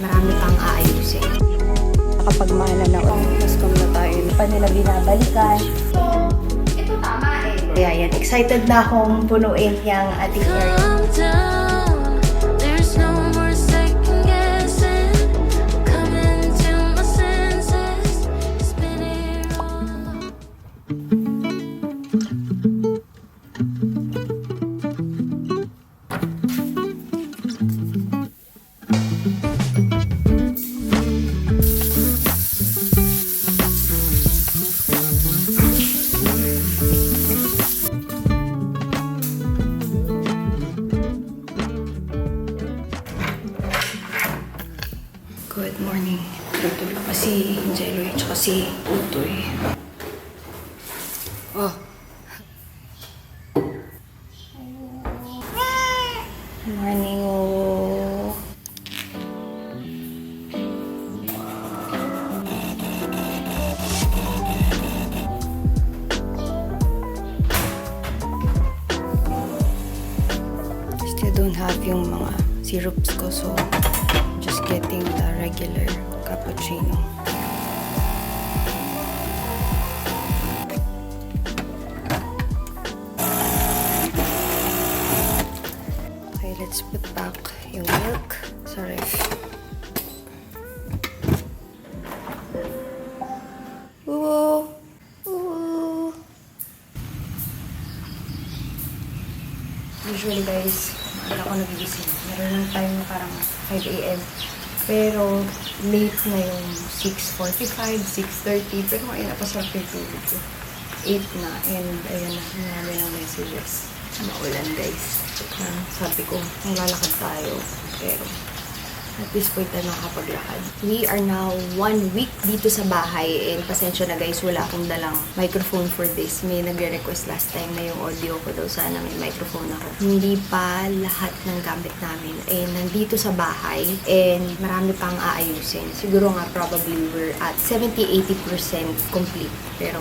marami pang aayusin. Kapag mana na mascom na tayo, hindi pa nila binabalikan. So, ito tama eh. Kaya yan, excited na akong punuin yung ating area. There's no more second guessing. Coming to my senses. It's been here all along. Good morning. Tutulog pa si Jello at saka si Utoy. Oh. Morning, oh. Still don't have yung mga syrups ko, so just getting the regular cappuccino. Okay, let's put back yung milk sa ref. Woo! Woo! Usually guys, maaga ako nagigising. Meron lang time na parang 5 a.m. Pero late na yung 6:45, 6:30. Pero ngayon napasarap yung tulog ko. 8 na and ayan na, marami ng messages. Maulan guys. Sabi ko, maglalakad tayo. Pero at this point na nakapaglakad. We are now 1 week dito sa bahay and pasensya na guys, wala akong dalang microphone for this. May nagre-request last time na yung audio ko daw sana may microphone ako. Hindi pa lahat ng gamit namin eh nandito sa bahay and marami pang aayusin. Siguro nga probably we're at 70-80% complete. Pero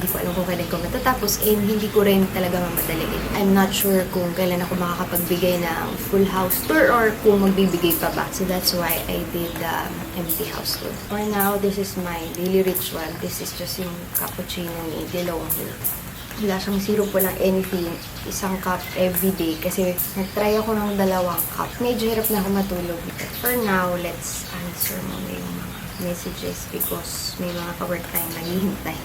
hindi ko alam kung kailan ko matatapos and hindi ko rin talaga mamadaliin. I'm not sure kung kailan ako makakapagbigay ng full house tour or kung magbibigay pa ba. So that's why I did the empty house tour. For now, this is my daily ritual. This is just yung cappuccino ni Delong Milk. Wala siyang syrup, walang anything. Isang cup everyday kasi nag-try ako ng 2 cup. Medyo hirap na ako matulog. But for now, let's answer muna yung mga messages because may mga ka-work tayong naghihintay.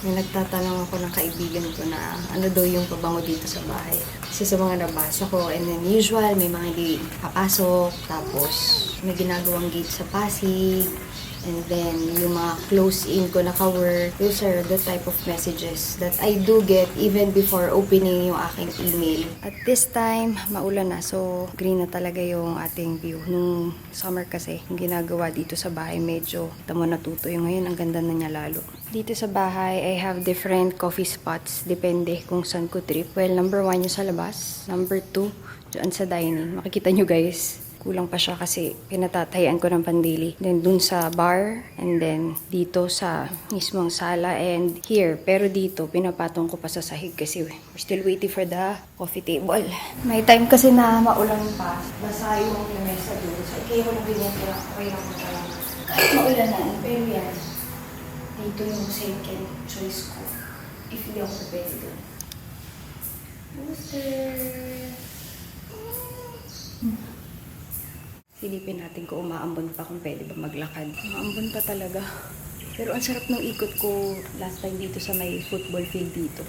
May nagtatanong ako ng kaibigan ko na ano daw yung pabango dito sa bahay. Kasi sa mga nabasa ko, and then usual, may mga hindi papasok, tapos may ginagawang gate sa Pasig, and then yung mga close-in ko na ka-work, those are the type of messages that I do get even before opening yung aking email. At this time, maulan na, so green na talaga yung ating view. Nung summer kasi, yung ginagawa dito sa bahay, medyo tamo natutuyo. Ngayon, ang ganda na niya lalo. Dito sa bahay, I have different coffee spots. Depende kung saan ko trip. Well, number 1 yung sa labas. Number 2, dyan sa dining. Makikita nyo guys, kulang pa siya kasi pinatatayaan ko ng pandili. Then dun sa bar, and then dito sa mismong sala, and here. Pero dito, pinapatong ko pa sa sahig kasi we're still waiting for the coffee table. May time kasi na maulan pa. Basa yung lamesa doon. So, kaya ko na binigyan ko lang. Okay lang mo talaga. Kahit maulan na, pero yan. Dito yung second choice ko. If hindi ako pwede doon. Booster! Silipin natin kung umaambon pa kung pwede ba maglakad. Umaambon pa talaga. Pero ang sarap ng ikot ko last time dito sa may football field dito.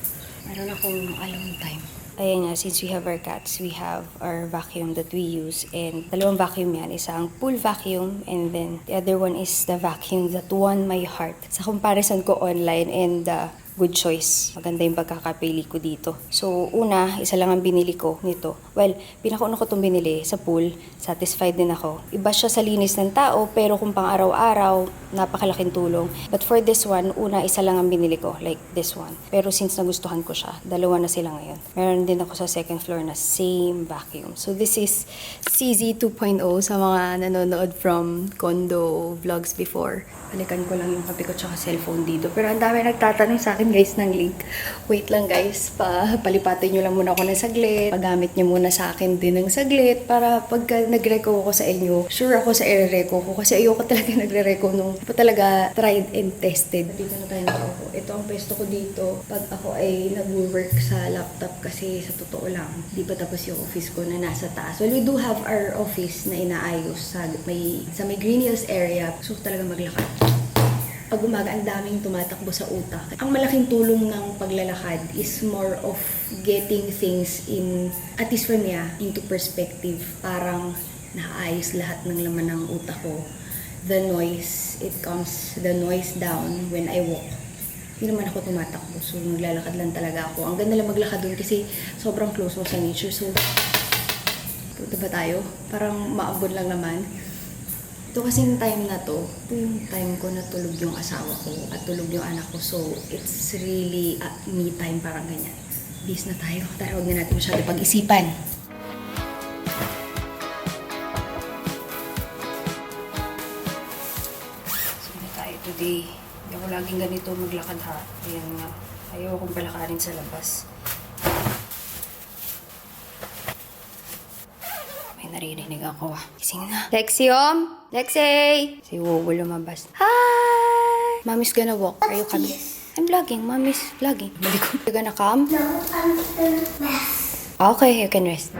Meron akong alone time. Ayan nga, since we have our cats, we have our vacuum that we use. And 2 vacuum yan. Isang pool vacuum and then the other one is the vacuum that won my heart. Sa comparison ko online and good choice. Maganda yung pagkakapili ko dito. So, una, isa lang ang binili ko nito. Well, pinakauna ko itong binili sa pool. Satisfied din ako. Iba siya sa linis ng tao, pero kung pang araw-araw, napakalaking tulong. But for this one, una, isa lang ang binili ko. Like this one. Pero since nagustuhan ko siya, 2 na sila ngayon. Meron din ako sa second floor na same vacuum. So, this is CZ 2.0 sa mga nanonood from condo vlogs before. Balikan ko lang yung kape ko tsaka cellphone dito. Pero ang dami nagtatanong sa akin akin guys ng link. Wait lang guys, palipatin nyo lang muna ako ng saglit. Pagamit nyo muna sa akin din ng saglit para pagka nagre-reco ko sa inyo, sure ako sa i-reco ko kasi ayoko talaga nagre-reco nung pa talaga tried and tested. Dito na tayo nakaupo. Ito ang pwesto ko dito pag ako ay nag-work sa laptop kasi sa totoo lang, di pa tapos yung office ko na nasa taas. Well, we do have our office na inaayos sa may Green Hills area. So talaga maglakad. Pag umaga, ang daming tumatakbo sa utak. Ang malaking tulong ng paglalakad is more of getting things in, at least for me, into perspective. Parang naayos lahat ng laman ng utak ko. The noise down when I walk. Hindi naman ako tumatakbo, so naglalakad lang talaga ako. Ang ganda lang maglakad dun kasi sobrang close mo sa nature. So, punta ba tayo? Parang maabot lang naman. Ito kasing time na to, ito yung time ko na tulog yung asawa ko at tulog yung anak ko. So, it's really me time, parang ganyan. Bis na tayo. Tara, huwag na natin masyado pag-isipan. So, na tayo today. Hindi ako laging ganito maglakad ha. Ayan nga. Ayaw akong palakarin sa labas. Naririnig ako. Gising na. Lexi, Lexi! Si Wowo lumabas. Hi! Mommy's gonna walk. Are you coming? I'm vlogging. Mommy's vlogging. Balik ko. You gonna come? No, I'm gonna rest. Okay, you can rest.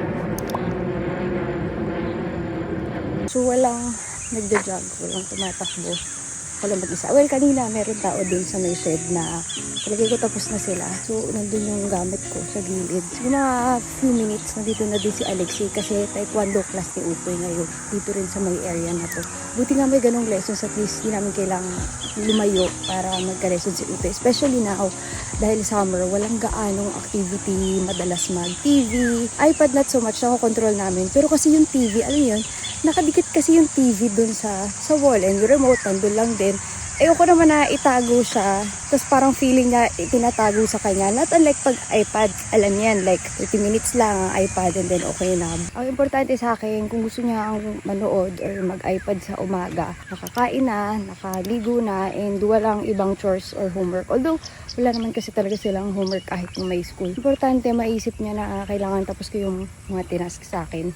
So, walang nagja-jog. Walang tumatakbo. Walang mag-isa. Well, kanina meron tao dun sa may shed na palagay ko tapos na sila. So, nandun yung gamit ko sa gilid. So, mga few minutes, nandito na din si Alexi kasi taekwondo class ni Utoy ngayon. Dito rin sa may area na to. Buti nga may ganong lessons, at least hindi namin kailangang lumayo para magka-lesson si Utoy. Especially now, dahil summer, walang gaanong activity, madalas mag-TV. iPad not so much, nako-control namin. Pero kasi yung TV, alam yun, nakadikit kasi yung TV dun sa wall and yung remote nandun lang din. Ayoko naman na itago siya. Tapos parang feeling niya itinatago sa kanya. Not unlike pag iPad. Alam yan, like 30 minutes lang ang iPad and then okay na. Ang importante sa akin, kung gusto niya ang manood or mag-iPad sa umaga, nakakain na, nakaligo na, and walang ibang chores or homework. Although, wala naman kasi talaga silang homework kahit nung may school. Importante, maisip niya na kailangan tapos ko yung mga tinask sa akin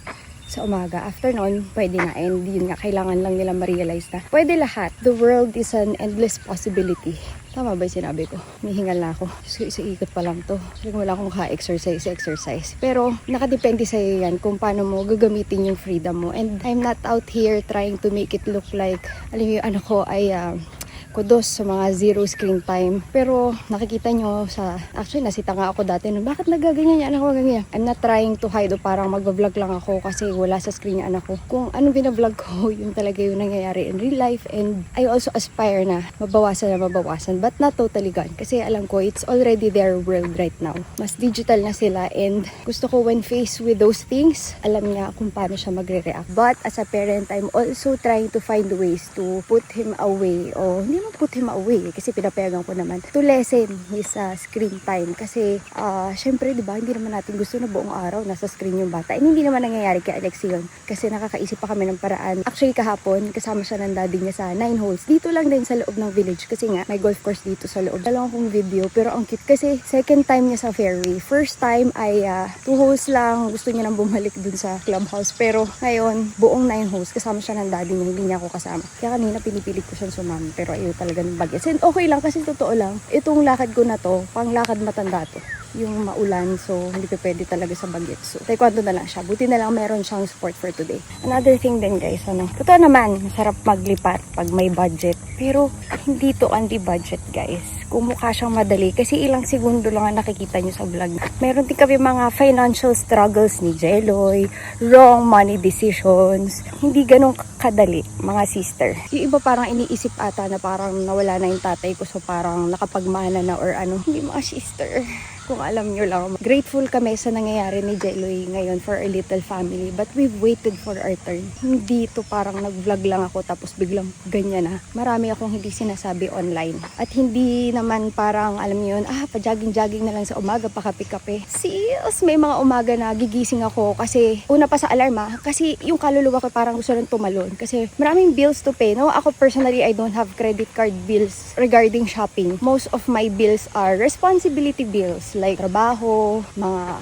sa umaga. After nun, pwede na. And yun nga, kailangan lang nila ma-realize na pwede lahat. The world is an endless possibility. Tama ba yung sinabi ko? Nihingal na ako. So, isa ikot pa lang to. So, wala akong exercise. Pero, nakadepende sa'yo yan kung paano mo gagamitin yung freedom mo. And I'm not out here trying to make it look like, alam mo yung ano ko ay kudos sa mga zero screen time. Pero nakikita nyo actually nasita nga ako dati nun, bakit nagaganyan yung anak ko ganyan? I'm not trying to hide o parang mag-vlog lang ako kasi wala sa screen yung anak ko. Kung anong binablog ko, yun talaga yung nangyayari in real life, and I also aspire na mabawasan but not totally gone. Kasi alam ko, it's already their world right now. Mas digital na sila, and gusto ko when faced with those things, alam niya kung paano siya magre-react. But as a parent, I'm also trying to find ways to put him away, o hindi mo put him away kasi pinapayagan ko naman to lessen his screen time kasi syempre diba hindi naman natin gusto na buong araw nasa screen yung bata, and hindi naman nangyayari kay Alexi yun kasi nakakaisip pa kami ng paraan. Actually kahapon kasama siya ng daddy niya sa 9 holes dito lang din sa loob ng village kasi nga may golf course dito sa loob. Dalawang kong video pero ang cute kasi second time niya sa fairway. First time ay 2 holes lang, gusto niya nang bumalik dun sa clubhouse, pero ngayon buong 9 holes kasama siya ng daddy niya, hindi niya ako kasama. Kaya kanina pinipilit ko siyang sumama pero ayaw talaga ng bagets. And okay lang kasi totoo lang, itong lakad ko na to, pang lakad matanda to. Yung maulan, so hindi pa pwede talaga sa bagets. So, taekwondo na lang siya. Buti na lang meron siyang sport for today. Another thing din guys, totoo naman, masarap maglipat pag may budget. Pero hindi to only budget guys. Kung mukha siyang madali, kasi ilang segundo lang ang nakikita nyo sa vlog. Meron din kami mga financial struggles ni Jeloy, wrong money decisions. Hindi ganun kadali, mga sister. Yung iba parang iniisip ata na parang nawala na yung tatay ko, so parang nakapagmana na or ano. Hindi mga sister. Kung alam nyo lang, grateful kami sa nangyayari ni Jeloy ngayon for our little family. But we've waited for our turn. Hindi to parang nag-vlog lang ako tapos biglang ganyan na. Marami akong hindi sinasabi online. At hindi naman parang, alam nyo yun, pa-jogging-jogging na lang sa umaga, pakape-kape. Sis, may mga umaga na gigising ako kasi, una pa sa alarma, kasi yung kaluluwa ko parang gusto nang tumalon. Kasi maraming bills to pay. No? Ako personally, I don't have credit card bills regarding shopping. Most of my bills are responsibility bills like trabaho, mga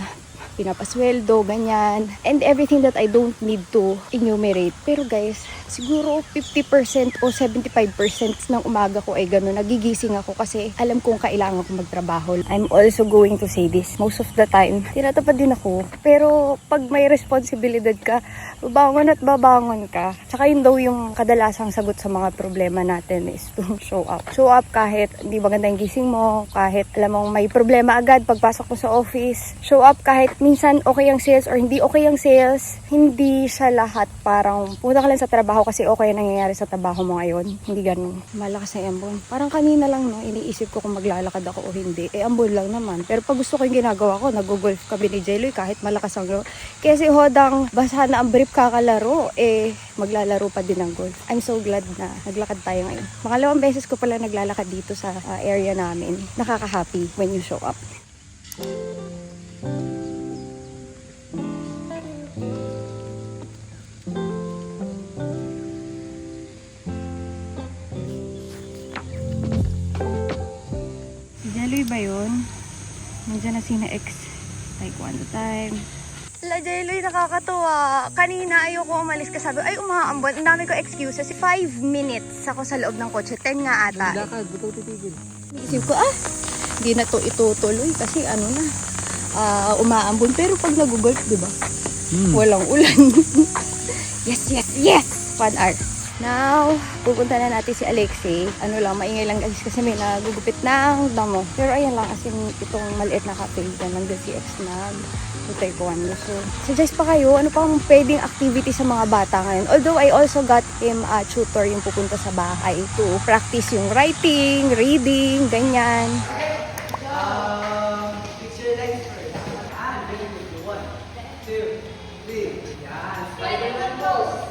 pinapasweldo, ganyan, and everything that I don't need to enumerate. Pero guys, siguro 50% o 75% ng umaga ko ay gano'n. Nagigising ako kasi alam kong kailangan ko magtrabaho. I'm also going to say this. Most of the time, tinatapad din ako. Pero pag may responsibilidad ka, babangon at babangon ka. Tsaka yun daw yung kadalasang sagot sa mga problema natin is to show up. Show up kahit hindi maganda yung gising mo, kahit alam mong may problema agad pagpasok mo sa office. Show up kahit minsan okay ang sales or hindi okay ang sales. Hindi siya lahat parang punta ka lang sa trabaho kasi okay ang nangyayari sa trabaho mo ngayon. Hindi ganun. Malakas na ambon. Parang kanina lang, no, iniisip ko kung maglalakad ako o hindi. Ambon lang naman. Pero pag gusto ko yung ginagawa ko, nag-golf kami ni Jeloy kahit malakas ang laro. Kasi hodang basa na ang brief kakalaro, maglalaro pa din ng golf. I'm so glad na naglakad tayo ngayon. Pangalawang beses ko pala naglalakad dito sa area namin. Nakaka-happy when you show up. Jeloy ba yun? Nandiyan na sina ex. Like one time. La Jeloy, nakakatuwa. Kanina ayoko umalis ka, sabi, ay umaambon. Ang dami ko excuses. 5 minutes ako sa loob ng kotse. 10 nga ata. Lakad, buto titigil. Isip ko, hindi na to itutuloy kasi ano na, umaambon. Pero pag nag-golf, di ba? Walang ulan. Yes, yes, yes! 1 hour. Now, pupunta na natin si Alexei. Ano lang, maingay lang guys kasi may nagugupit ng damo. Pero ayan lang, as in itong maliit na cafe. Nandun si ex na taekwondo. So, suggest pa kayo, ano pang pwedeng activity sa mga bata ngayon. Although, I also got him a tutor yung pupunta sa bahay to practice yung writing, reading, ganyan. Picture legs first. Very good. 1, 2, 3. Yan. Spider-Man pose.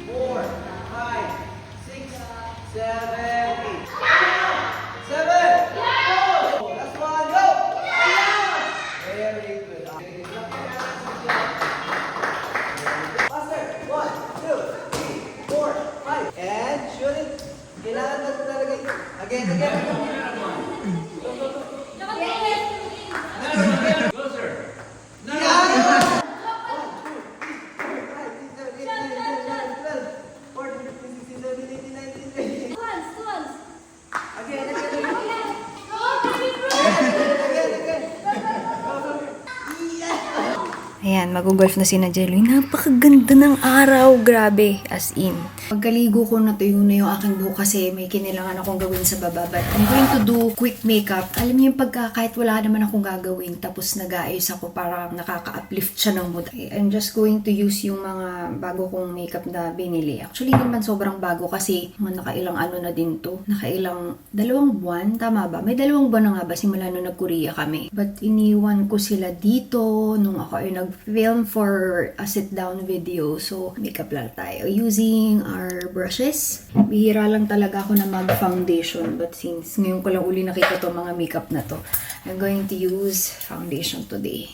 4, 5, 6, 7, 8. 7! Go! Last one, go! Very good. Faster. 1, 2, 3, 4, 5. And shoot it. Kailangan natin talaga ito. Again. Ayan, mag-golf na si na Jeloy. Napakaganda ng araw. Grabe. As in. Pagkaligo ko, natuyo na yung aking buhok kasi may kinilangan akong gawin sa baba. But I'm going to do quick makeup. Alam niyo yung pagka kahit wala naman akong gagawin tapos nag-aayos ako para nakaka-uplift siya ng mood. I'm just going to use yung mga bago kong makeup na binili. Actually, naman sobrang bago kasi nakailang ano na din to. Nakailang 2 buwan. Tama ba? May 2 buwan na nga ba simula nung nag-Korea kami. But iniwan ko sila dito nung ako ay nag-film for a sit-down video. So, makeup lang tayo. Using our brushes. Bihira lang talaga ako na mag-foundation. But since ngayon ko lang uli nakita to mga makeup na to, I'm going to use foundation today.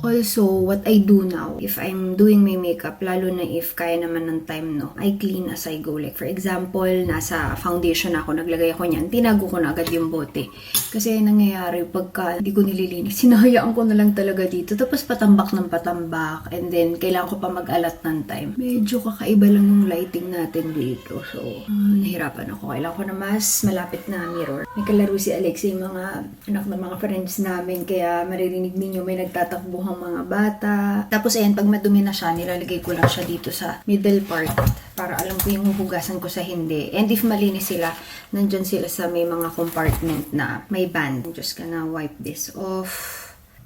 Also, what I do now, if I'm doing my makeup, lalo na if kaya naman ng time, no, I clean as I go. Like, for example, nasa foundation ako, naglagay ako niyan, tinago ko na agad yung bote. Kasi nangyayari, pagka hindi ko nililinis, sinahayaan ko na lang talaga dito. Tapos patambak ng patambak, and then kailangan ko pa mag-alat ng time. Medyo kakaiba lang yung lighting natin dito. So, nahirapan ako. Kailangan ko na mas malapit na mirror. May kalaro si Alexei, mga anak ng mga friends namin, kaya maririnig ninyo may nagtatakbuhan mga bata. Tapos ayan, pag madumi na siya, nilalagay ko lang siya dito sa middle part para alam ko yung huhugasan ko sa hindi. And if malinis sila, nandyan sila sa may mga compartment na may band. I'm just gonna wipe this off.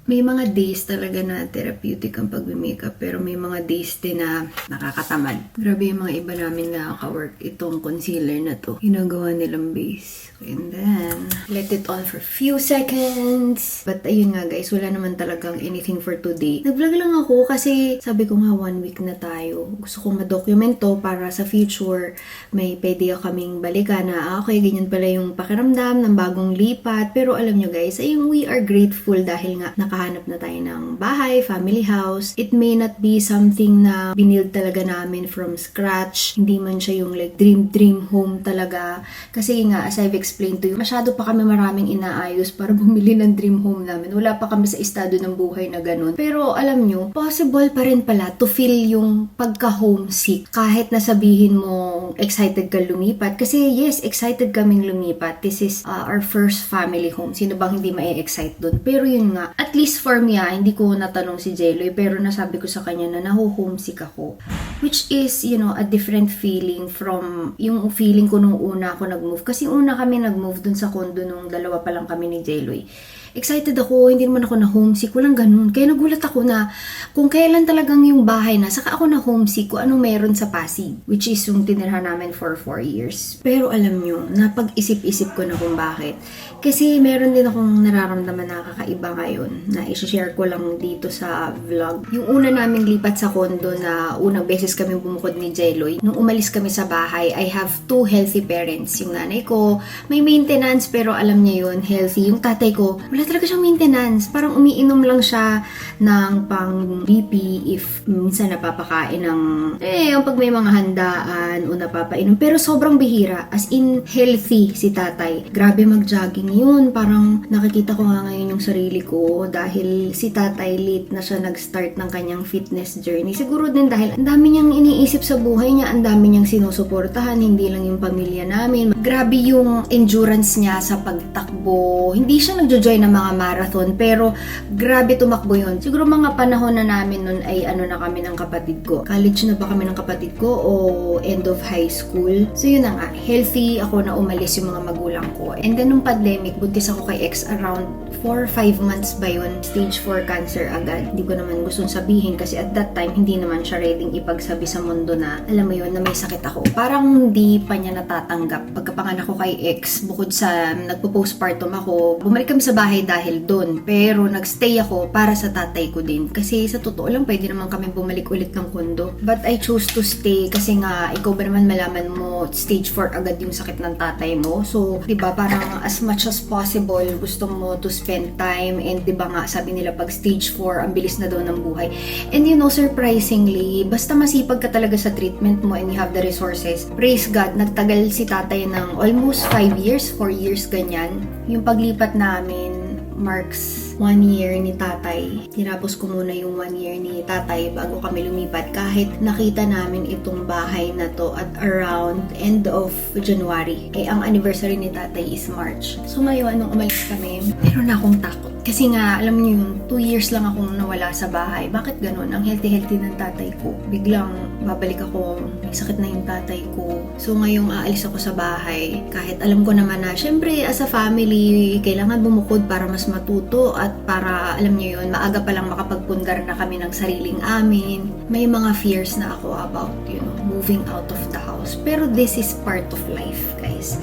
May mga days talaga na therapeutic ang pag-makeup, pero may mga days din na nakakatamad. Grabe yung mga iba namin na ka-work itong concealer na to. Ginagawa nilang base. And then, let it on for few seconds. But ayun nga guys, wala naman talagang anything for today. Nag-vlog lang ako kasi sabi ko nga 1 week na tayo. Gusto kong ma-document to para sa future may pwede kaming balikan na okay, ganyan pala yung pakiramdam ng bagong lipat. Pero alam nyo guys, ayun, we are grateful dahil nga nakahanap na tayo ng bahay, family house. It may not be something na binild talaga namin from scratch. Hindi man siya yung like dream home talaga. Kasi nga, as I've explained to you, masyado pa kami maraming inaayos para bumili ng dream home namin. Wala pa kami sa estado ng buhay na ganun. Pero alam nyo, possible pa rin pala to feel yung pagka-homesick. Kahit nasabihin mo excited ka lumipat. Kasi yes, excited kaming lumipat. This is our first family home. Sino bang hindi ma-excite dun? Pero yun nga, at least for me hindi ko natanong si Jeloy, pero nasabi ko sa kanya na naho-homesick ako. Which is, you know, a different feeling from yung feeling ko nung una ako nag-move. Kasi una kami nag-move dun sa condo nung dalawa pa lang kami ni Jeloy. Excited ako, hindi naman ako na homesick, walang ganun. Kaya nagulat ako na kung kailan talagang yung bahay na, saka ako na homesick, kung anong meron sa Pasig, which is yung tinirhan namin for 4 years. Pero alam nyo, napag-isip-isip ko na kung bakit. Kasi meron din akong nararamdaman na kakaiba ngayon, na i-share ko lang dito sa vlog. Yung una naming lipat sa condo na unang beses kami bumukod ni Jeloy, nung umalis kami sa bahay, I have 2 healthy parents. Yung nanay ko, may maintenance, pero alam niya yun, healthy. Yung tatay ko, wala talaga siyang maintenance. Parang umiinom lang siya ng pang BP if minsan napapakain ng yung pag may mga handaan o napapainom. Pero sobrang bihira. As in, healthy si tatay. Grabe mag-jogging yun. Parang nakikita ko nga ngayon yung sarili ko dahil si tatay late na siya nag-start ng kanyang fitness journey. Siguro din dahil ang dami niyang iniisip sa buhay niya, ang dami niyang sinusuportahan, hindi lang yung pamilya namin. Grabe yung endurance niya sa pagtakbo. Hindi siya nagjo-join ng mga marathon, pero grabe tumakbo yun. Siguro mga panahon na namin nun ay ano na kami ng kapatid ko. College na ba kami ng kapatid ko o end of high school? So yun na nga, healthy ako na umalis yung mga magulang ko. And then nung pandemic, buntis ako kay ex around 4-5 months ba yun? Stage 4 cancer agad. Hindi ko naman gustong sabihin kasi at that time, hindi naman siya ready ipagsabi sa mundo na, alam mo yun, na may sakit ako. Parang hindi pa niya natatanggap. Pagkapanganak ko kay ex, bukod sa nagpo-postpartum ako, bumalik kami sa bahay dahil doon. Pero nagstay ako para sa tatay ko din. Kasi sa totoo lang, pwede naman kami bumalik ulit ng kondo. But I chose to stay kasi nga, ikaw ba naman malaman mo, stage 4 agad yung sakit ng tatay mo. So, diba, parang as much as possible, gusto mo to spend time. And diba nga, sabi nila pag stage 4, ang bilis na daw ng buhay. And you know, surprisingly, basta masipag ka talaga sa treatment mo and you have the resources, praise God, nagtagal si tatay ng almost 5 years, 4 years, ganyan. Yung paglipat namin, marks 1 year ni tatay. Tinapos ko muna yung 1 year ni tatay bago kami lumipat. Kahit nakita namin itong bahay na to at around end of January. Ang anniversary ni tatay is March. So ngayon, nung umalis kami, meron na akong takot. Kasi nga, alam niyo yung 2 years lang akong nawala sa bahay. Bakit ganun? Ang healthy-healthy ng tatay ko. Biglang babalik ako, may sakit na yung tatay ko. So ngayong aalis ako sa bahay, kahit alam ko naman na, syempre as a family, kailangan bumukod para mas matuto at para, alam niyo yun, maaga pa lang makapagpundar na kami ng sariling amin. May mga fears na ako about, you know, moving out of the house. Pero this is part of life, guys.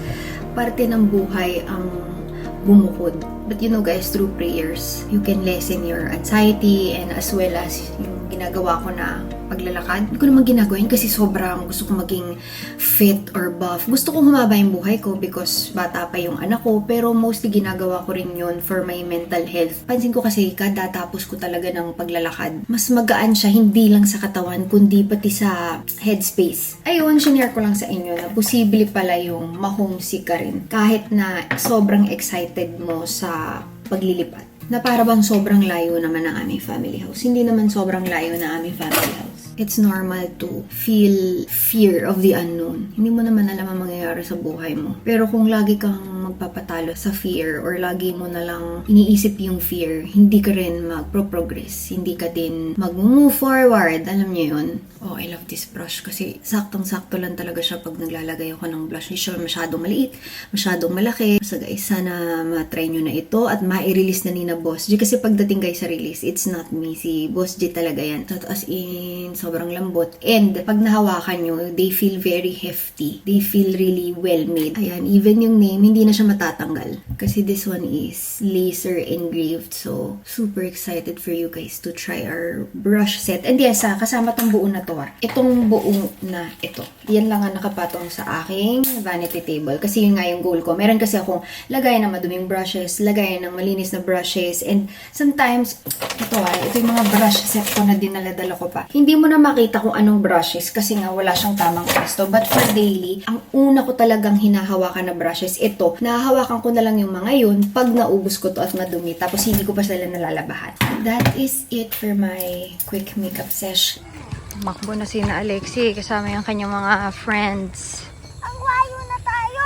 Parte ng buhay ang bumukod. But you know guys, through prayers, you can lessen your anxiety and as well as yung ginagawa ko na paglalakad. Hindi ko naman ginagawa yun kasi sobrang gusto ko maging fit or buff. Gusto kong humaba yung buhay ko because bata pa yung anak ko, pero mostly ginagawa ko rin yun for my mental health. Pansin ko kasi kada tapos ko talaga ng paglalakad, mas magaan siya, hindi lang sa katawan, kundi pati sa headspace. Ayun, shinare ko lang sa inyo na posible pala yung ma-homesick ka rin kahit na sobrang excited mo sa paglilipat. Na para bang sobrang layo naman ng aming family house. Hindi naman sobrang layo na aming family house. It's normal to feel fear of the unknown. Hindi mo naman alam ang mangyayari sa buhay mo. Pero kung lagi kang magpapatalo sa fear or lagi mo na lang iniisip yung fear, hindi ka rin magpro-progress. Hindi ka din mag-move forward. Alam niyo yun? Oh, I love this brush kasi saktong-sakto lang talaga siya pag naglalagay ako ng blush. Hindi siya masyadong maliit, masyadong malaki. So guys, sana matry nyo na ito at ma-release na ni na Boss G. Kasi pagdating guys sa release, it's not me. Si Boss G talaga yan. So, as in, sobrang lambot. And pag nahawakan nyo, they feel very hefty. They feel really well made. Ayan, even yung name, hindi na siya matatanggal. Kasi this one is laser engraved. So, super excited for you guys to try our brush set. And yes, kasama tong buo na to. Itong buo na ito. Yan lang ang nakapatong sa aking vanity table. Kasi yun nga yung goal ko. Meron kasi akong lagay na maduming brushes, lagay ng malinis na brushes, and sometimes, ito yung mga brush set ko na dinaladala ko pa. Hindi mo na makita kung anong brushes kasi nga wala siyang tamang pwesto. But for daily, ang una ko talagang hinahawakan na brushes, ito, nahahawakan ko na lang yung mga yun pag naubos ko to at madumi. Tapos hindi ko pa sila nalalabahan. That is it for my quick makeup session. Tumakbo na si na Alexi kasama yung kanyang mga friends. Ang layo na tayo!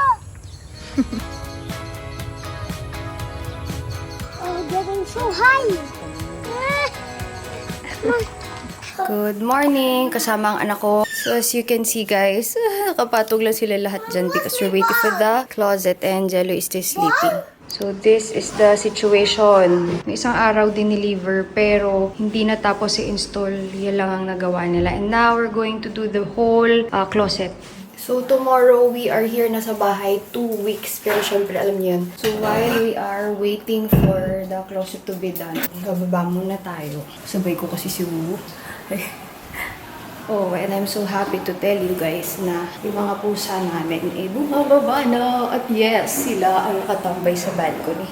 Oh, getting so high! Good morning! Kasama ang anak ko. So as you can see guys, nakapatog lang sila lahat dyan because we're waiting for the closet and Jello is still sleeping. So this is the situation. May isang araw dineliver pero hindi natapos i-install. Yan lang ang nagawa nila. And now we're going to do the whole closet. So tomorrow we are here na sa bahay 2 weeks. Pero syempre alam niyo yun. So while we are waiting for the closet to be done, bababa muna tayo. Sabay ko kasi si Wu. Oh, and I'm so happy to tell you guys na yung mga pusa namin ay bumababa na. At yes, sila ang nakatambay sa balcony.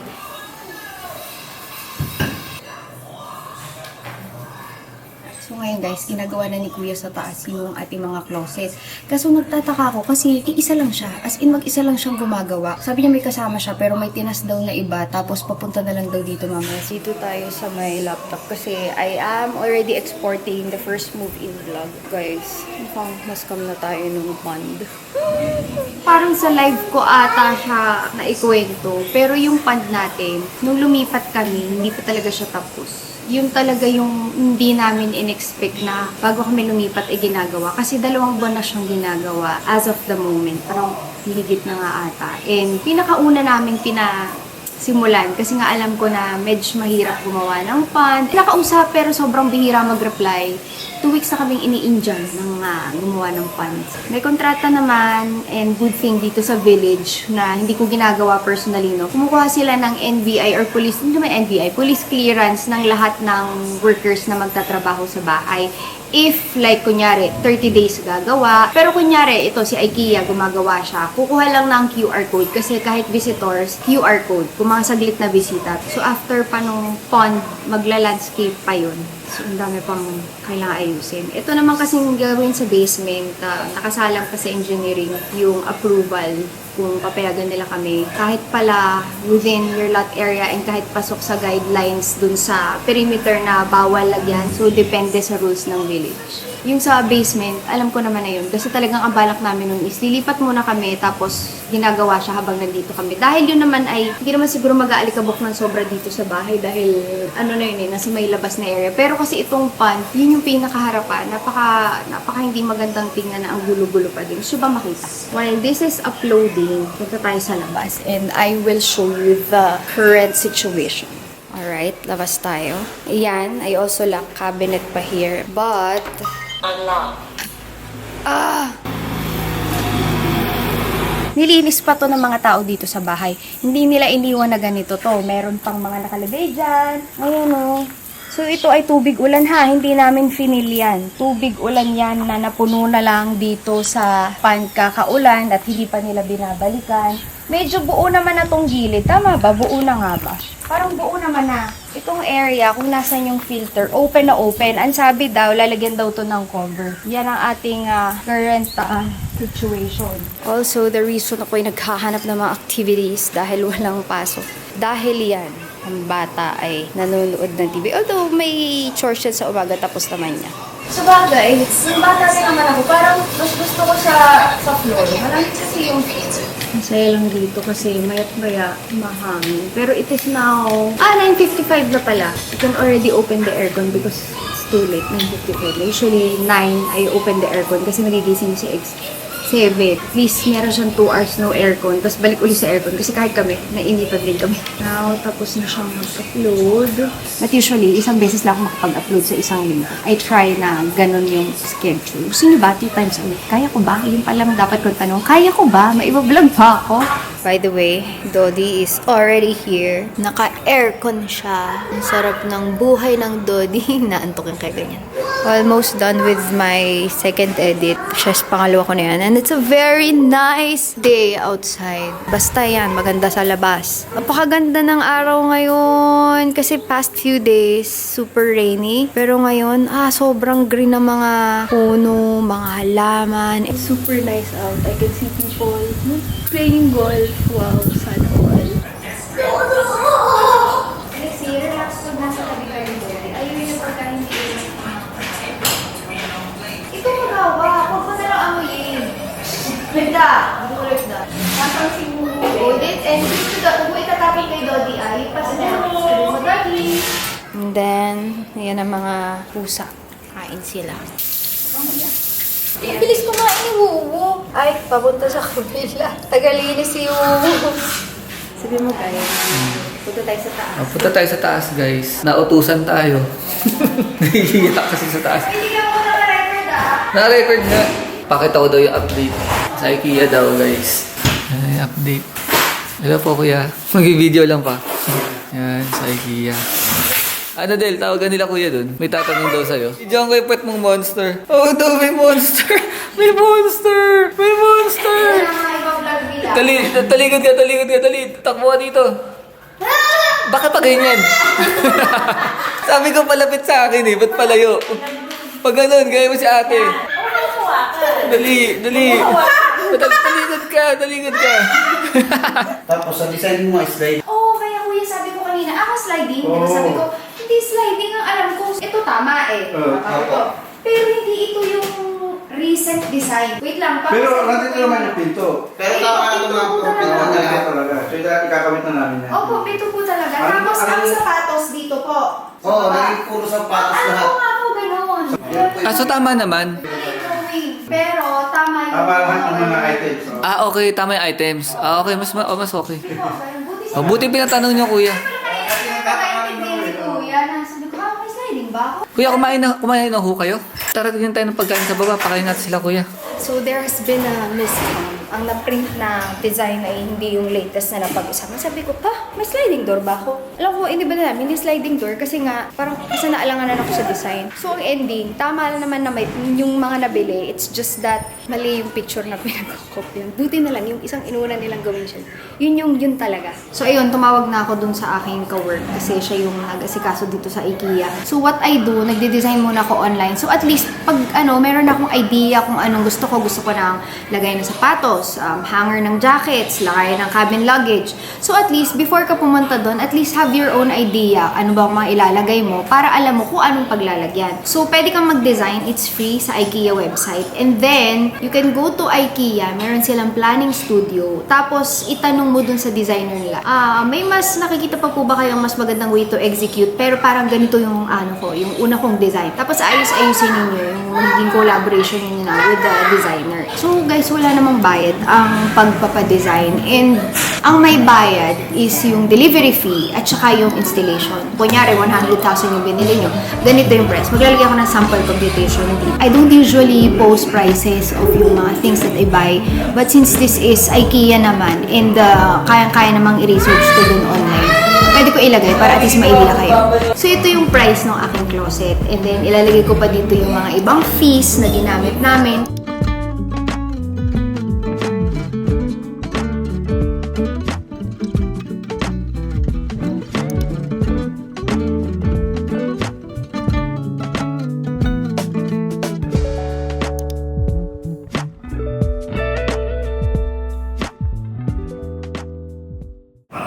So ngayon guys, ginagawa na ni Kuya sa taas yung ating mga closet. Kaso nagtataka ako kasi iisa lang siya. As in mag-isa lang siyang gumagawa. Sabi niya may kasama siya pero may tinas daw na iba. Tapos papunta na lang daw dito mamaya. Dito tayo sa may laptop kasi I am already exporting the first move-in vlog. Guys, mukhang maskam na tayo ng pond. Parang sa live ko ata siya naikwento. Pero yung pond natin, nung lumipat kami, hindi pa talaga siya tapos. Yun talaga yung hindi namin in-expect na bago kami lumipat ay ginagawa. Kasi 2 buwan na siyang ginagawa as of the moment. Parang higit na nga ata. And pinakauna namin simulan kasi nga alam ko na medyo mahirap gumawa ng pond. Nakausap pero sobrang bihira mag-reply. 2 weeks na kaming ini-Indian ng gumawa ng pond. May kontrata naman and good thing dito sa village na hindi ko ginagawa personally, no. Kumukuha sila ng NBI or police, hindi naman NBI, police clearance ng lahat ng workers na magtatrabaho sa bahay. If, like, kunyari, 30 days gagawa. Pero kunyari, ito, si IKEA, gumagawa siya. Kukuha lang ng QR code. Kasi kahit visitors, QR code. Kung mga saglit na bisita. So, after pa nung pond, magla-landscape pa yun. So, ang dami pang kailangan ayusin. Ito naman kasing gawin sa basement, nakasalang pa sa engineering yung approval kung papayagan nila kami. Kahit pala within your lot area and kahit pasok sa guidelines dun sa perimeter na bawal lagyan. So, depende sa rules ng village. Yung sa basement, alam ko naman na yun. Kasi talagang ang balak namin nun is lilipat muna kami tapos ginagawa siya habang nandito kami. Dahil yun naman ay, hindi naman siguro mag-aalikabok ng sobra dito sa bahay dahil ano na yun nasa may labas na area. Pero kasi itong pond, yun yung pinakaharapan. Napaka hindi magandang tingnan na ang gulo-gulo pa din. Gusto ba makita? While this is uploading, punta tayo sa labas and I will show you the current situation. Alright, labas tayo. Ayan, I also lock cabinet pa here. But, nilinis pa to ng mga tao dito sa bahay. Hindi nila iniwan na ganito to. Meron pang mga nakalagay dyan. Ayan o. So, ito ay tubig ulan ha. Hindi namin finil yan. Tubig ulan yan na napuno na lang dito sa pankakaulan at hindi pa nila binabalikan. Medyo buo naman na tong gilid. Tama ba? Buo na nga ba? Parang buo naman na. Itong area, kung nasan yung filter, open na open. Ang sabi daw, lalagyan daw to ng cover. Yan ang ating current situation. Also, the reason ako ay naghahanap ng mga activities dahil walang pasok. Dahil yan, ang bata ay nanonood ng TV. Although may chores yan sa umaga tapos naman niya. Sa bagay, nung bata rin naman ako, parang mas gusto ko sa floor. Malamig kasi yung floor. Masaya lang dito kasi mayat maya mahangin. Pero it is now, 9:55 na pala. You can already open the aircon because it's too late, 9:55. Usually, 9, I open the aircon kasi magigising si X. 7. At least meron siyang 2 hours no aircon. Tapos balik ulit sa aircon kasi kahit kami, nainipan din kami. Now, tapos na siyang mag-upload. But usually, isang beses lang ako makapag-upload sa isang linggo. I try na ganun yung schedule. Gusto niyo ba 2 times a week? Kaya ko ba? Yun pa lang dapat kong tanong. Kaya ko ba? Maiba-vlog pa ako? By the way, Dodi is already here. Naka-aircon siya. Ang sarap ng buhay ng Dodi. Naantokin kayo ganyan. Almost done with my second edit. Siya pangalawa ko na yan. And it's a very nice day outside. Basta yan, maganda sa labas. Napakaganda ng araw ngayon. Kasi past few days, super rainy. Pero ngayon, sobrang green ng mga puno, mga halaman. It's super nice out. I can see people playing golf. Wow, sana all. Kasi relax pag nasa tabi kayo doon. Ayun yung pagka hindi ito magawa. Huwag mo na lang amoyin. Ganda. Bukulit na. Nasang si Udit. And kung itatapin kay Dodi ay pasalamat sa Dodi. And then, ayan ang mga pusa. Kain sila. Ang bilis kumain ni Wuwu. Ay, papunta sa kabila. Tagalinis si Wuwu. Sabi mo, guys, punta tayo sa taas. Punta tayo sa taas, guys. Nautusan tayo. Nahihiyak kasi sa taas. Hindi ka mo naka-record Na-record nga. Pakita ko daw yung update. Sa IKEA daw, guys. Ay, update. Hello po, kuya. Mag-video lang pa. Yan, sa IKEA. Ano Del, tawagan nila kuya dun. May tatanong daw sa'yo. Diyan kayo pet mong monster. Oh, daw may monster. May monster. May monster. Taligod ka. Takbo ka dito. Bakit pa ganyan? Sabi ko palapit sa akin eh. Ba't palayo? Pag ganun, gaya mo si ate. Dali. Taligod ka. Tapos, ang design mo ay slide. Oo, kaya kuya sabi ko kanina, sliding. Diba sabi ko, hindi sliding ang alam ko. Ito tama eh. Sabi ko. Pero hindi ito yung recent design. Wait lang. Pero nandito naman yung pinto. Pero tama na naman po. Pinto na talaga. So, ikakawit na namin yan. Opo, pinto po talaga. Tapos ang sapatos dito po. Oo, naging puro sapatos Alam lahat. ko nga po, ganun. So tama naman. Pero tama yung... Tama lahat ng mga items. Okay. Tama yung items. Okay. Mas okay. Buti Buti pinatanong niyo, kuya. may sliding ba ako? Kuya, kumain na ho kayo? Tara, tingnan tayo ng pagkain sa baba. Pakain natin sila, kuya. So there has been a miscom. Ang na-print na design ay hindi yung latest na napag-usapan. Sabi ko, may sliding door ba ako? Alam ko, hindi ba na namin, hindi sliding door kasi nga, parang kasi naalanganan ako sa design. So ang ending, tama naman na may, yung mga nabili, it's just that mali yung picture na pinag-copy. Buti na lang, yung isang inuna nilang gawin siya. Yun talaga. So ayun, tumawag na ako dun sa aking ka-work kasi siya yung nag-asikaso dito sa IKEA. So what I do, nagde-design muna ako online. So at least, pag meron akong idea kung anong gusto ko na lagay ng sapatos, hanger ng jackets, lagay ng cabin luggage. So at least, before ka pumunta doon, at least have your own idea. Ano ba ang mga ilalagay mo para alam mo kung anong paglalagyan. So pwede kang mag-design. It's free sa IKEA website. And then, you can go to IKEA. Meron silang planning studio. Tapos, itanong mo dun sa designer nila. May mas nakikita pa po ba kayong mas magandang way to execute? Pero parang ganito yung yung una kong design. Tapos, ayusin ninyo yung magiging collaboration ninyo na with the designer. So, guys, wala namang bayad ang pagpapadesign. And, ang may bayad is yung delivery fee at saka yung installation. Kunyari, 100,000 yung binili nyo. Ganito yung price. Maglalagay ako ng sample computation. I don't usually post prices of yung mga things that I buy. But since this is IKEA naman, and kayang-kaya namang i-research to dun online, pwede ko ilagay para at least maidila kayo. So, ito yung price ng aking closet. And then, ilalagay ko pa dito yung mga ibang fees na ginamit namin.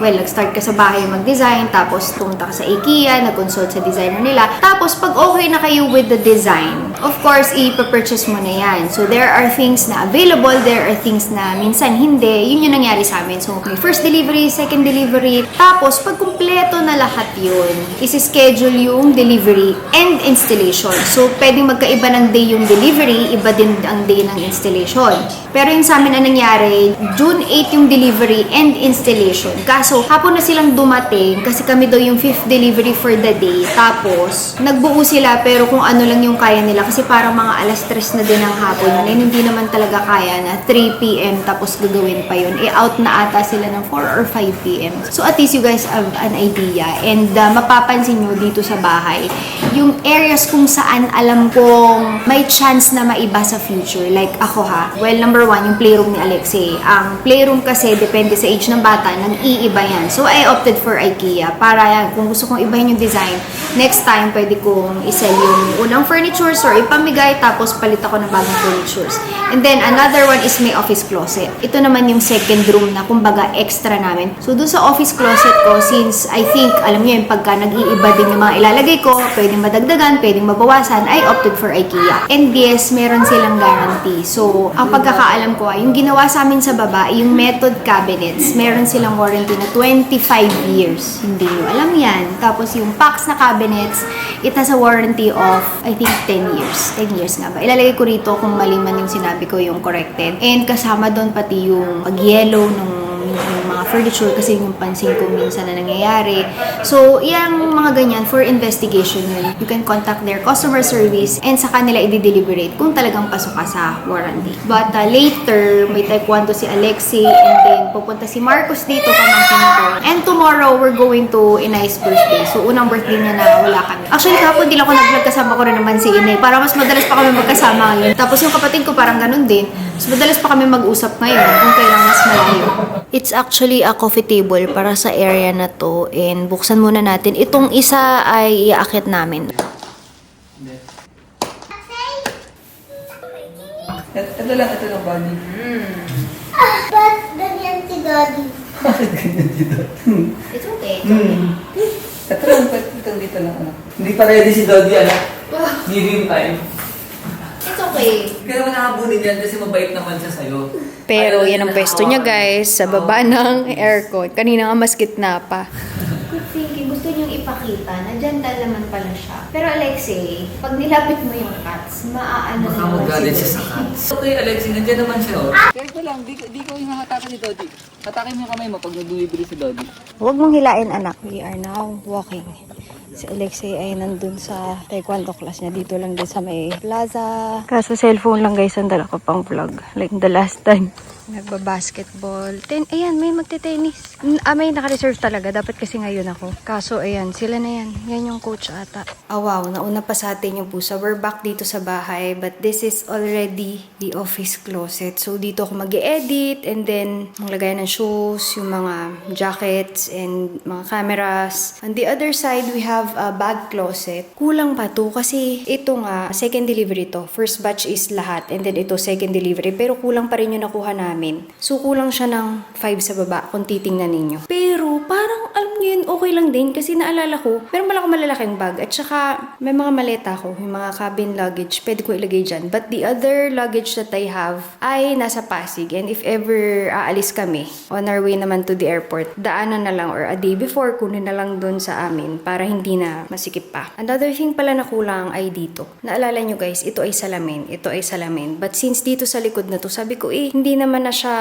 Well, nag-start ka sa bahay mag-design, tapos pumunta ka sa IKEA, nag-consult sa designer nila. Tapos, pag okay na kayo with the design, of course, ipapurchase mo na yan. So, there are things na available, there are things na minsan hindi. Yun yung nangyari sa amin. So, may first delivery, second delivery. Tapos, pag kumpleto na lahat yun, isi-schedule yung delivery and installation. So, pwedeng magkaiba ng day yung delivery, iba din ang day ng installation. Pero yung sa amin na nangyari, June 8 yung delivery and installation. Kaso, hapon na silang dumating kasi kami daw yung 5th delivery for the day. Tapos, nagbuo sila pero kung ano lang yung kaya nila kasi parang mga alas 3 na din ng hapon yun. And hindi naman talaga kaya na 3 p.m. tapos gagawin pa yun. Out na ata sila ng 4 or 5 p.m. So, at least you guys have an idea. And mapapansin nyo dito sa bahay, yung areas kung saan alam kong may chance na maiba sa future. Like ako ha. Well, number 1, yung playroom ni Alexei. Ang playroom kasi, depende sa age ng bata, nag-iiba yan. So, I opted for IKEA. Para kung gusto kong ibahin yung design, next time, pwede kong isell yung unang furnitures or ipamigay, tapos palit ako ng bagong furnitures. And then, another one is my office closet. Ito naman yung second room na kumbaga extra namin. So, dun sa office closet ko, since I think, alam niyo yung pagka nag-iiba din yung mga ilalagay ko, pwedeng madagdagan, pwedeng mabawasan, I opted for IKEA. And yes, meron silang guarantee. So, ang pagkakaalam ko, yung ginawa sa amin sa baba, yung method cabinets, meron silang warranty na 25 years. Hindi nyo alam yan. Tapos yung PAX na cabinets, it has a warranty of, I think, 10 years. 10 years nga ba? Ilalagay ko rito kung mali man yung sinabi ko yung corrected. And kasama doon pati yung pag-yellow ng yung mga furniture kasi yung pansin ko minsan na nangyayari. So, yung mga ganyan for investigation yun. You can contact their customer service and sa kanila i-deliberate kung talagang pasok ka sa warranty. But later, may taekwondo si Alexei and then pupunta si Marcos dito, pamangkin ko. And tomorrow, we're going to Inay's birthday. So, unang birthday niya na wala kami. Actually, kahapon di lang ako nag-vlog, kasama ko rin naman si Inay. Para mas madalas pa kami magkasama ngayon. Tapos yung kapatid ko parang ganun din. Mas madalas pa kami mag-usap ngayon kung kailan mas malayo. It's actually a coffee table para sa area na to. And buksan muna natin. Itong isa ay iaakit namin. Ito lang, buddy. Ba't ganyan si Daddy? It's okay. Ito lang, dito lang, anak. Hindi pa ready si Doddy, anak. Give him time. It's okay. Kaya naman nakabunin yan kasi mabait naman siya sa'yo. Pero Ayaw yan ang na pwesto niya hinahawakan. guys, sa baba ng aircon. Kanina nga mas gitna pa. Good thinking. Gusto niyong ipakita na gentle naman pala siya. Pero Alexei, pag nilapit mo yung cats, maaano Baka naman magalit siya si sa Doddy. cats. Okay, Alexi, nandiyan naman siya, oh. Careful lang, di ko yung hatakan ni Doddy. Hatakin mo yung kamay mo pag nag-delivery si Doddy. Huwag mong hilain anak. We are now walking. Si Alexei ay nandun sa taekwondo class niya. Dito lang din sa may plaza. Kaso cellphone lang guys ang dala ko pang vlog. Like the last time. Nagba-basketball. Ayan, may magte-tennis. May naka-reserve talaga. Dapat kasi ngayon ako. Kaso ayan, sila na yan. Yan yung coach ata. Oh wow, nauna pa sa atin yung pusa. We're back dito sa bahay. But this is already the office closet. So dito ako mag-edit and then maglagay ng shoes, yung mga jackets and mga cameras. On the other side, we have a bag closet. Kulang pa to kasi ito nga, second delivery to. First batch is lahat and then ito second delivery. Pero kulang pa rin yung nakuha namin. So kulang siya ng 5 sa baba kung titingnan ninyo. Pero parang alam niyo yun, okay lang din kasi naalala ko, meron pala akong malalaking bag at saka may mga maleta ko, yung mga cabin luggage, pwede ko ilagay dyan. But the other luggage that I have ay nasa Pasig and if ever aalis kami, on our way naman to the airport, daanan na lang or a day before, kunin na lang doon sa amin para hindi na masikip pa. Another thing pala na kulang ay dito. Naalala nyo guys, ito ay salamin, ito ay salamin. But since dito sa likod na to, sabi ko hindi naman na siya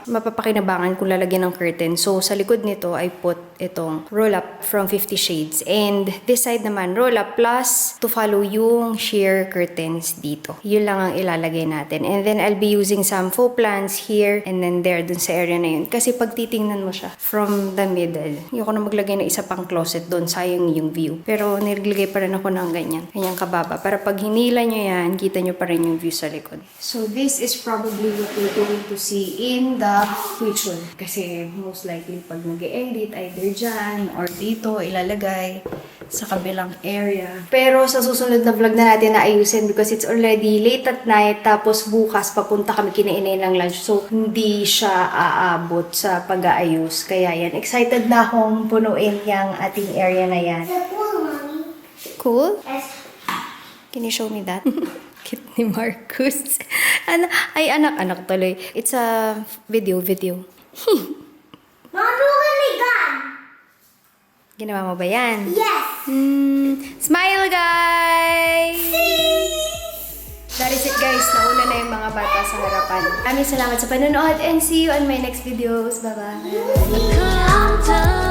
mapapakinabangan kung lalagyan ng curtain. So sa likod nito, I put itong roll up from 50 Shades. And this side naman, roll up plus to follow yung sheer curtains dito. Yun lang ang ilalagay natin. And then I'll be using some faux plants here and then there dun sa area na yun. Kasi pag titingnan mo siya from the middle, ayoko na maglagay ng isa pang closet dun, sayang yung view. Pero nilagay pa rin ako ng ganyan, ganyang kababa. Para pag hinila nyo yan, kita nyo pa rin yung view sa likod. So this is probably what we're going to see in the future. Kasi most likely pag nag-edit, either dyan or dito, ilalagay sa kabilang area. Pero sa susunod na vlog na natin na ayusin because it's already late at night tapos bukas papunta kami kinainay ng lunch. So hindi siya aabot sa pag-aayos. Kaya yan, excited na akong punuin yung ating area na yan. The pool, Mommy. Cool? Yes. Can you show me that? Cute ni Marcus. Ay, anak tuloy. It's a video. Mama, gun. Ginawa mo ba yan? Yes. Smile, guys! That is it, guys. Nauna na yung mga bata sa harapan. Maraming salamat sa panonood and see you on my next videos. Bye-bye! Come down.